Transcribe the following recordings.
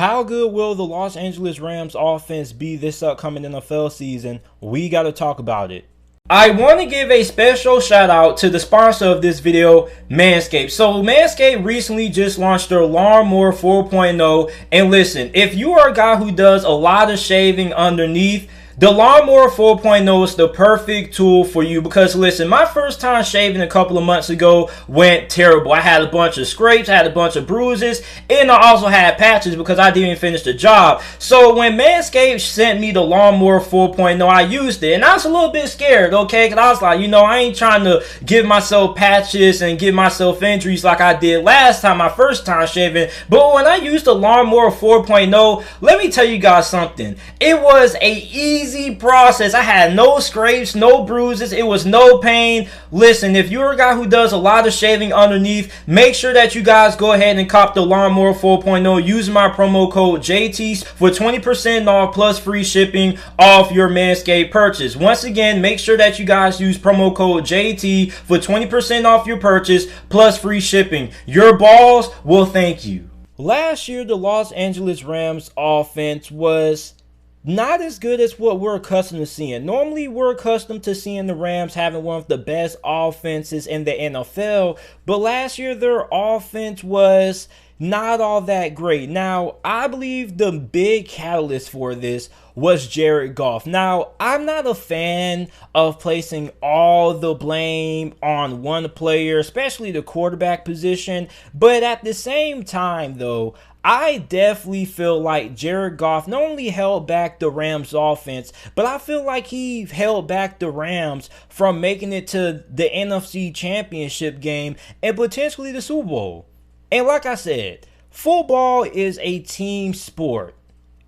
How good will the Los Angeles Rams offense be this upcoming NFL season? We got to talk about it. I want to give a special shout out to the sponsor of this video, Manscaped. So Manscaped recently just launched their Lawnmower 4.0. And listen, if you are a guy who does a lot of shaving underneath, the Lawnmower 4.0 is the perfect tool for you because, listen, my first time shaving a couple of months ago went terrible. I had a bunch of scrapes, I had a bunch of bruises, and I also had patches because I didn't even finish the job. So when Manscaped sent me the Lawnmower 4.0, I used it, and I was a little bit scared, okay? Because I was like, I ain't trying to give myself patches and give myself injuries like I did last time, my first time shaving. But when I used the Lawnmower 4.0, let me tell you guys something. It was a easy process. I had no scrapes, no bruises. It was no pain. Listen, if you're a guy who does a lot of shaving underneath, make sure that you guys go ahead and cop the Lawnmower 4.0 using my promo code JT for 20% off plus free shipping off your Manscaped purchase. Once again, make sure that you guys use promo code JT for 20% off your purchase plus free shipping. Your balls will thank you. Last year, the Los Angeles Rams offense was not as good as what we're accustomed to seeing. Normally, we're accustomed to seeing the Rams having one of the best offenses in the NFL, but last year their offense was not all that great. Now, I believe the big catalyst for this was Jared Goff. Now, I'm not a fan of placing all the blame on one player, especially the quarterback position, but at the same time, though, I definitely feel like Jared Goff not only held back the Rams offense, but I feel like he held back the Rams from making it to the NFC Championship game and potentially the Super Bowl. And like I said, football is a team sport.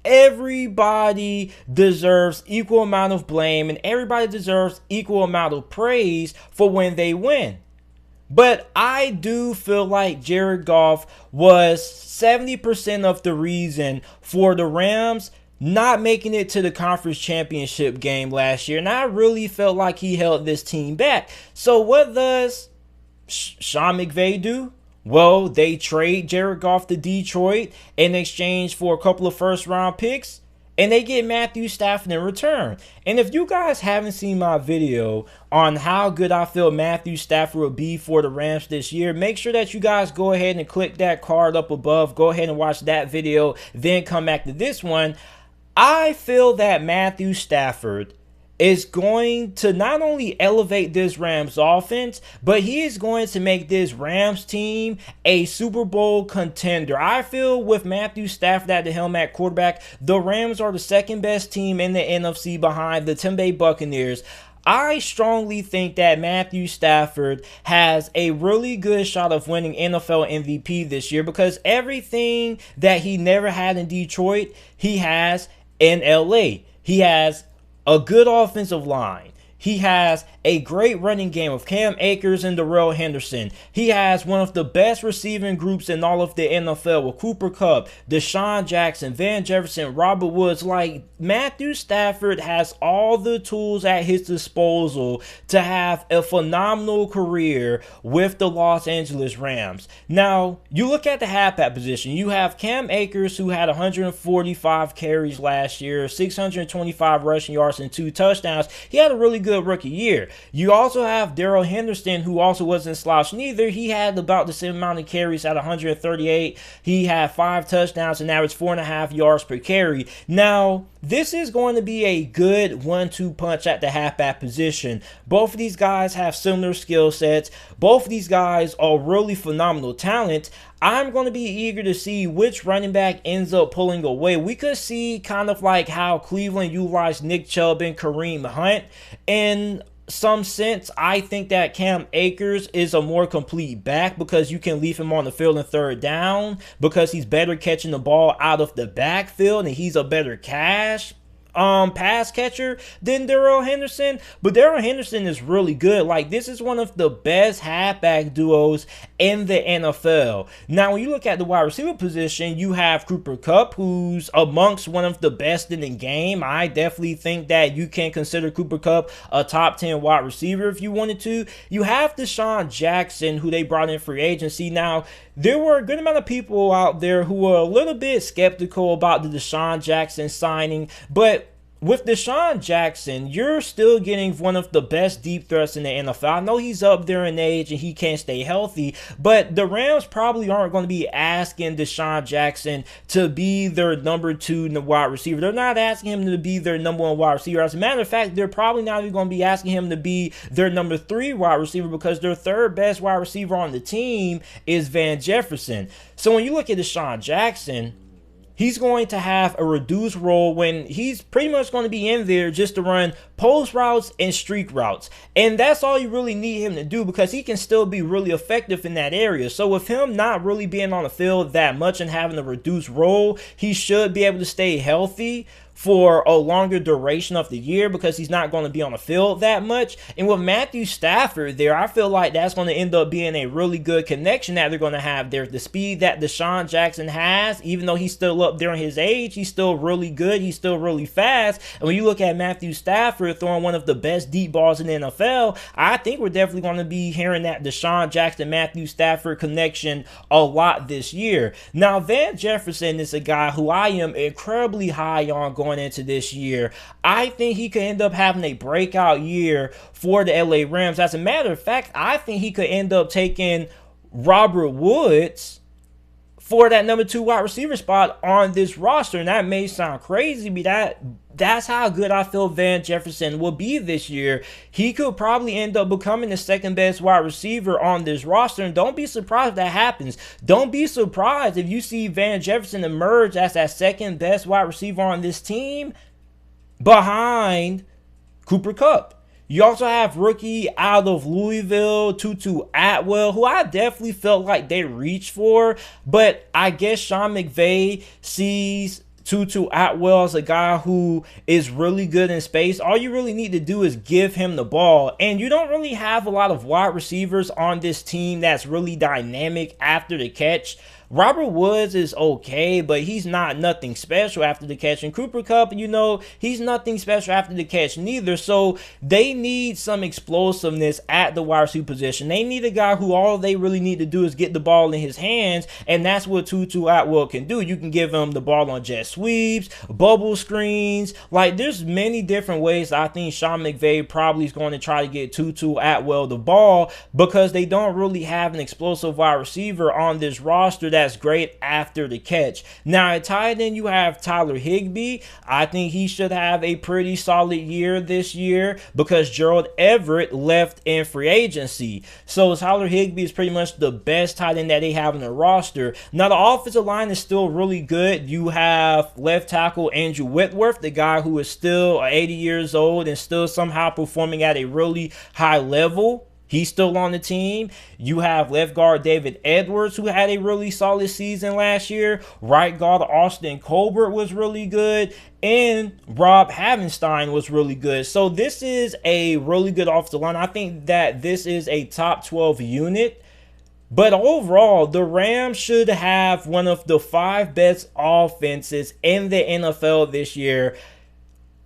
Everybody deserves equal amount of blame and everybody deserves equal amount of praise for when they win. But I do feel like Jared Goff was 70% of the reason for the Rams not making it to the conference championship game last year. And I really felt like he held this team back. So what does Sean McVay do? Well, they trade Jared Goff to Detroit in exchange for a couple of first-round picks. And they get Matthew Stafford in return. And if you guys haven't seen my video on how good I feel Matthew Stafford will be for the Rams this year, make sure that you guys go ahead and click that card up above. Go ahead and watch that video, then come back to this one. I feel that Matthew Stafford is going to not only elevate this Rams offense, but he is going to make this Rams team a Super Bowl contender. I feel with Matthew Stafford at the helm at quarterback, the Rams are the second best team in the NFC behind the Tampa Bay Buccaneers. I strongly think that Matthew Stafford has a really good shot of winning NFL MVP this year because everything that he never had in Detroit, he has in LA. He has a good offensive line. He has a great running game of Cam Akers and Darrell Henderson. He has one of the best receiving groups in all of the NFL with Cooper Kupp, Deshaun Jackson, Van Jefferson, Robert Woods. Like, Matthew Stafford has all the tools at his disposal to have a phenomenal career with the Los Angeles Rams. Now, you look at the halfback position. You have Cam Akers, who had 145 carries last year, 625 rushing yards, and 2 touchdowns. He had a really good rookie year. You also have Darrell Henderson, who also wasn't slouching either. He had about the same amount of carries at 138. He had 5 touchdowns and averaged 4.5 yards per carry. Now, this is going to be a good 1-2 punch at the halfback position. Both of these guys have similar skill sets. Both of these guys are really phenomenal talent. I'm going to be eager to see which running back ends up pulling away. We could see kind of like how Cleveland utilized Nick Chubb and Kareem Hunt. In some sense, I think that Cam Akers is a more complete back because you can leave him on the field in third down because he's better catching the ball out of the backfield and he's a better cash pass catcher than Darrell Henderson, but Darrell Henderson is really good. Like, this is one of the best halfback duos in the NFL. Now, when you look at the wide receiver position, you have Cooper Kupp, who's amongst one of the best in the game. I definitely think that you can consider Cooper Kupp a top 10 wide receiver if you wanted to. You have Deshaun Jackson, who they brought in free agency. Now, there were a good amount of people out there who were a little bit skeptical about the Deshaun Jackson signing, but with Deshaun Jackson, you're still getting one of the best deep threats in the NFL. I know he's up there in age and he can't stay healthy, but the Rams probably aren't going to be asking Deshaun Jackson to be their number 2 wide receiver. They're not asking him to be their number 1 wide receiver. As a matter of fact, they're probably not even going to be asking him to be their number 3 wide receiver, because their third best wide receiver on the team is Van Jefferson. So when you look at Deshaun Jackson, he's going to have a reduced role when he's pretty much going to be in there just to run post routes and streak routes. And that's all you really need him to do, because he can still be really effective in that area. So with him not really being on the field that much and having a reduced role, he should be able to stay healthy for a longer duration of the year, because he's not going to be on the field that much. And with Matthew Stafford there, I feel like that's going to end up being a really good connection that they're going to have there. The speed that Deshaun Jackson has, even though he's still up there in his age, he's still really good. He's still really fast. And when you look at Matthew Stafford throwing one of the best deep balls in the NFL, I think we're definitely going to be hearing that Deshaun Jackson, Matthew Stafford connection a lot this year. Now, Van Jefferson is a guy who I am incredibly high on going into this year. I think he could end up having a breakout year for the LA Rams. As a matter of fact, I think he could end up taking Robert Woods for that number 2 wide receiver spot on this roster. And that may sound crazy, but that's how good I feel Van Jefferson will be this year. He could probably end up becoming the second best wide receiver on this roster, and don't be surprised if that happens. Don't be surprised if you see Van Jefferson emerge as that second best wide receiver on this team behind Cooper Kupp. You also have rookie out of Louisville, Tutu Atwell, who I definitely felt like they reached for, but I guess Sean McVay sees Tutu Atwell as a guy who is really good in space. All you really need to do is give him the ball, and you don't really have a lot of wide receivers on this team that's really dynamic after the catch. Robert Woods is okay, but he's not nothing special after the catch. And Cooper Kupp, you know, he's nothing special after the catch neither. So they need some explosiveness at the wide receiver position. They need a guy who all they really need to do is get the ball in his hands, and that's what Tutu Atwell can do. You can give him the ball on jet sweeps, bubble screens. Like, there's many different ways I think Sean McVay probably is going to try to get Tutu Atwell the ball, because they don't really have an explosive wide receiver on this roster that's great after the catch. Now, at tight end, you have Tyler Higbee. I think he should have a pretty solid year this year, because Gerald Everett left in free agency. So Tyler Higbee is pretty much the best tight end that they have in the roster. Now, the offensive line is still really good. You have left tackle Andrew Whitworth, the guy who is still 80 years old and still somehow performing at a really high level. He's still on the team. You have left guard David Edwards, who had a really solid season last year. Right guard Austin Colbert was really good. And Rob Havenstein was really good. So this is a really good offensive line. I think that this is a top 12 unit. But overall, the Rams should have one of the 5 best offenses in the NFL this year.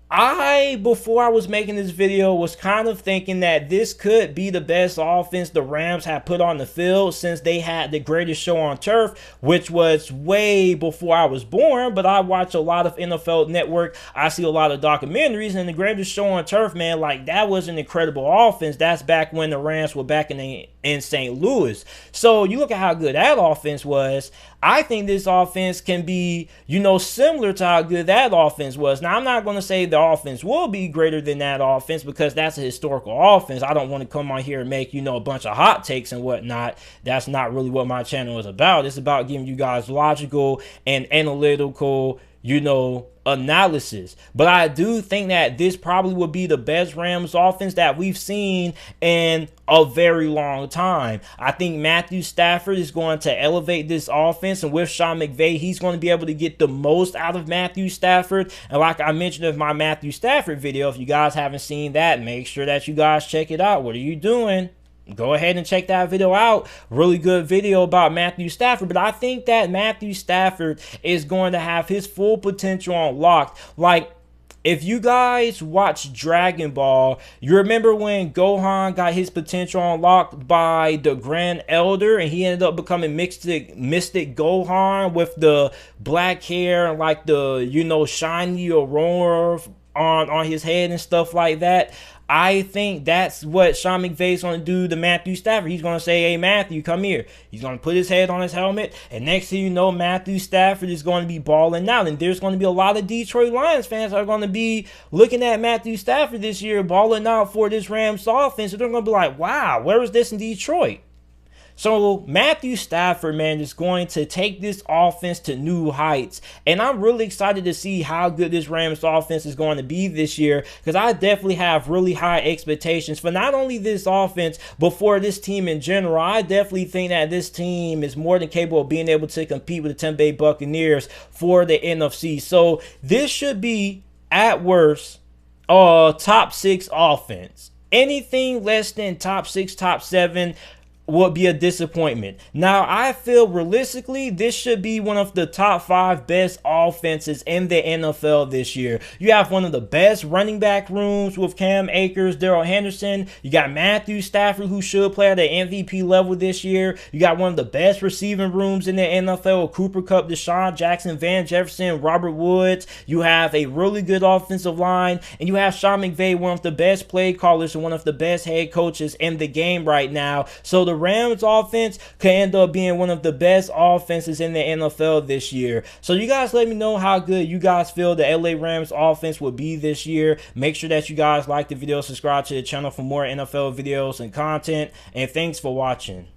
Before I was making this video, was kind of thinking that this could be the best offense the Rams have put on the field since they had the greatest show on turf, which was way before I was born. But I watch a lot of NFL Network. I see a lot of documentaries, and the greatest show on turf, man, like, that was an incredible offense. That's back when the Rams were back in St. Louis. So you look at how good that offense was. I think this offense can be, you know, similar to how good that offense was. Now, I'm not going to say the offense will be greater than that offense, because that's a historical offense. I don't want to come on here and make, you know, a bunch of hot takes and whatnot. That's not really what my channel is about. It's about giving you guys logical and analytical, analysis. But I do think that this probably will be the best Rams offense that we've seen in a very long time. I think Matthew Stafford is going to elevate this offense, and with Sean McVay, he's going to be able to get the most out of Matthew Stafford. And like I mentioned in my Matthew Stafford video, if you guys haven't seen that, make sure that you guys check it out. What are you doing? Go ahead and check that video out. Really good video about Matthew Stafford. But I think that Matthew Stafford is going to have his full potential unlocked. Like, if you guys watch Dragon Ball, you remember when Gohan got his potential unlocked by the Grand Elder, and he ended up becoming Mystic Gohan with the black hair and like the, shiny aurora on his head and stuff like that. I think that's what Sean McVay is going to do to Matthew Stafford. He's going to say, hey, Matthew, come here. He's going to put his head on his helmet, and next thing you know, Matthew Stafford is going to be balling out. And there's going to be a lot of Detroit Lions fans that are going to be looking at Matthew Stafford this year balling out for this Rams offense. So they're going to be like, wow, where was this in Detroit? So Matthew Stafford, man, is going to take this offense to new heights. And I'm really excited to see how good this Rams offense is going to be this year, because I definitely have really high expectations for not only this offense, but for this team in general. I definitely think that this team is more than capable of being able to compete with the Tampa Bay Buccaneers for the NFC. So this should be, at worst, top 6 offense. Anything less than top 6, top 7 would be a disappointment. Now, I feel realistically, this should be one of the top 5 best offenses in the NFL this year. You have one of the best running back rooms with Cam Akers, Darrell Henderson. You got Matthew Stafford, who should play at the MVP level this year. You got one of the best receiving rooms in the NFL with Cooper Kupp, Deshaun Jackson, Van Jefferson, Robert Woods. You have a really good offensive line, and you have Sean McVay, one of the best play callers and one of the best head coaches in the game right now. So the Rams offense could end up being one of the best offenses in the NFL this year. So you guys let me know how good you guys feel the LA Rams offense will be this year. Make sure that you guys like the video, subscribe to the channel for more NFL videos and content, and thanks for watching.